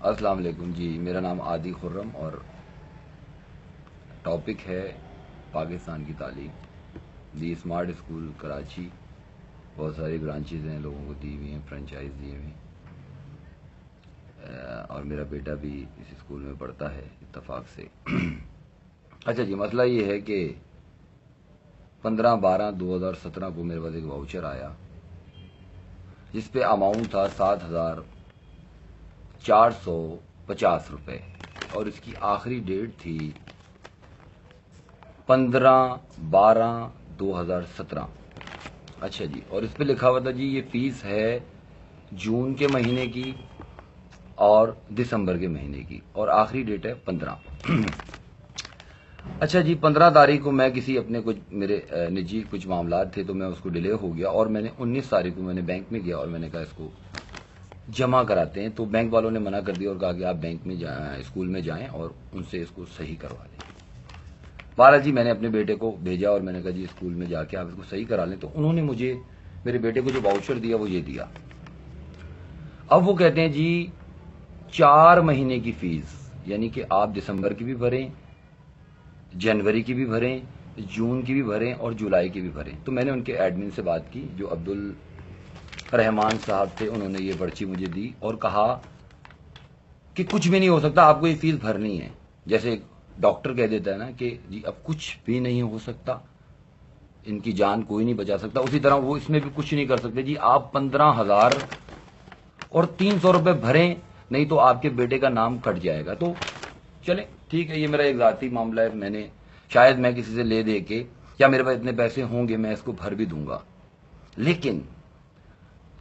السلام علیکم جی، میرا نام عادی خرم اور ٹاپک ہے پاکستان کی تعلیم۔ دی اسمارٹ اسکول کراچی بہت ساری برانچز ہیں، لوگوں کو دی ہوئی ہیں، فرنچائز دیے ہوئے ہیں، اور میرا بیٹا بھی اس اسکول میں پڑھتا ہے اتفاق سے۔ اچھا جی، مسئلہ یہ ہے کہ 15/12/2017 کو میرے پاس ایک واؤچر آیا جس پہ اماؤنٹ تھا 7,450 روپے اور اس کی آخری ڈیٹ تھی 15/12/2017۔ اچھا جی، اور اس پہ لکھا ہوا تھا جی یہ فیس ہے جون کے مہینے کی اور دسمبر کے مہینے کی، اور آخری ڈیٹ ہے 15۔ اچھا جی، 15 تاریخ کو میں کسی اپنے میرے نجی کچھ معاملات تھے تو میں اس کو ڈیلے ہو گیا، اور میں نے 19 تاریخ کو میں نے بینک میں گیا اور میں نے کہا اس کو جمع کراتے ہیں، تو بینک والوں نے منع کر دیا اور کہا کہ آپ بینک میں اسکول میں جائیں اور ان سے اس کو صحیح کروا لیں۔ بہرحال جی، میں نے اپنے بیٹے کو بھیجا اور میں نے کہا جی اسکول میں جا کے آپ اس کو صحیح کرا لیں، تو انہوں نے مجھے میرے بیٹے کو جو واؤچر دیا وہ یہ دیا۔ اب وہ کہتے ہیں جی 4 مہینے کی فیس، یعنی کہ آپ دسمبر کی بھی بھریں، جنوری کی بھی بھریں، جون کی بھی بھریں اور جولائی کی بھی بھریں۔ تو میں نے ان کے ایڈمن سے بات کی جو عبدالرحمان صاحب تھے، انہوں نے یہ پرچی مجھے دی اور کہا کہ کچھ بھی نہیں ہو سکتا، آپ کو یہ فیس بھرنی ہے۔ جیسے ایک ڈاکٹر کہہ دیتا ہے نا کہ جی اب کچھ بھی نہیں ہو سکتا، ان کی جان کوئی نہیں بچا سکتا، اسی طرح وہ اس میں بھی کچھ نہیں کر سکتے جی، آپ 15,300 روپے بھریں، نہیں تو آپ کے بیٹے کا نام کٹ جائے گا۔ تو چلیں ٹھیک ہے، یہ میرا ایک ذاتی معاملہ ہے، شاید میں کسی سے لے دے کے، یا میرے پاس اتنے پیسے ہوں گے میں اس کو بھر بھی دوں گا، لیکن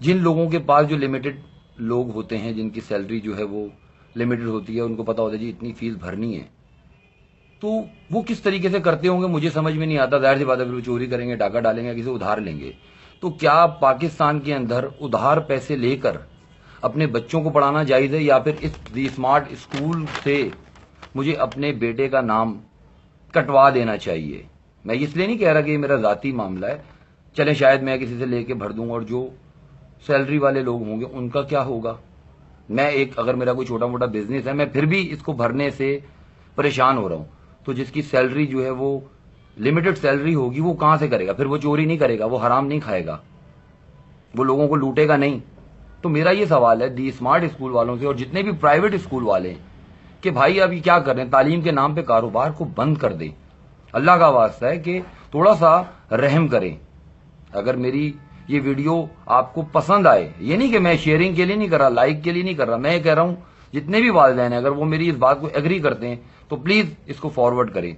جن لوگوں کے پاس جو لمیٹڈ لوگ ہوتے ہیں، جن کی سیلری جو ہے وہ لمیٹڈ ہوتی ہے، ان کو پتا ہوتا ہے جی اتنی فیس بھرنی ہے، تو وہ کس طریقے سے کرتے ہوں گے مجھے سمجھ میں نہیں آتا۔ ظاہر سی بات ہے، وہ چوری کریں گے، ڈاکہ ڈالیں گے، کسی سے ادھار لیں گے۔ تو کیا پاکستان کے اندر ادھار پیسے لے کر اپنے بچوں کو پڑھانا جائز ہے، یا پھر اس دی اسمارٹ اسکول سے مجھے اپنے بیٹے کا نام کٹوا دینا چاہیے؟ میں اس لیے نہیں کہہ رہا کہ یہ میرا ذاتی معاملہ ہے، چلیں شاید میں کسی سے لے کے بھر دوں گا، اور جو سیلری والے لوگ ہوں گے ان کا کیا ہوگا؟ میں اگر میرا کوئی چھوٹا موٹا بزنس ہے، میں پھر بھی اس کو بھرنے سے پریشان ہو رہا ہوں، تو جس کی سیلری جو ہے وہ لمیٹڈ سیلری ہوگی وہ کہاں سے کرے گا؟ پھر وہ چوری نہیں کرے گا، وہ حرام نہیں کھائے گا، وہ لوگوں کو لوٹے گا نہیں۔ تو میرا یہ سوال ہے دی اسمارٹ اسکول والوں سے اور جتنے بھی پرائیویٹ اسکول والے ہیں کہ بھائی اب یہ کیا کر رہے ہیں، تعلیم کے نام پہ کاروبار کو بند کر دیں۔ اللہ کا واسطہ ہے کہ تھوڑا سا رحم کریں۔ اگر میری یہ ویڈیو آپ کو پسند آئے، یہ نہیں کہ میں شیئرنگ کے لیے نہیں کر رہا، لائک کے لیے نہیں کر رہا، میں یہ کہہ رہا ہوں جتنے بھی والدین ہیں اگر وہ میری اس بات کو ایگری کرتے ہیں تو پلیز اس کو فارورڈ کریں۔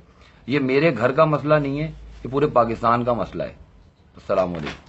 یہ میرے گھر کا مسئلہ نہیں ہے، یہ پورے پاکستان کا مسئلہ ہے۔ السلام علیکم۔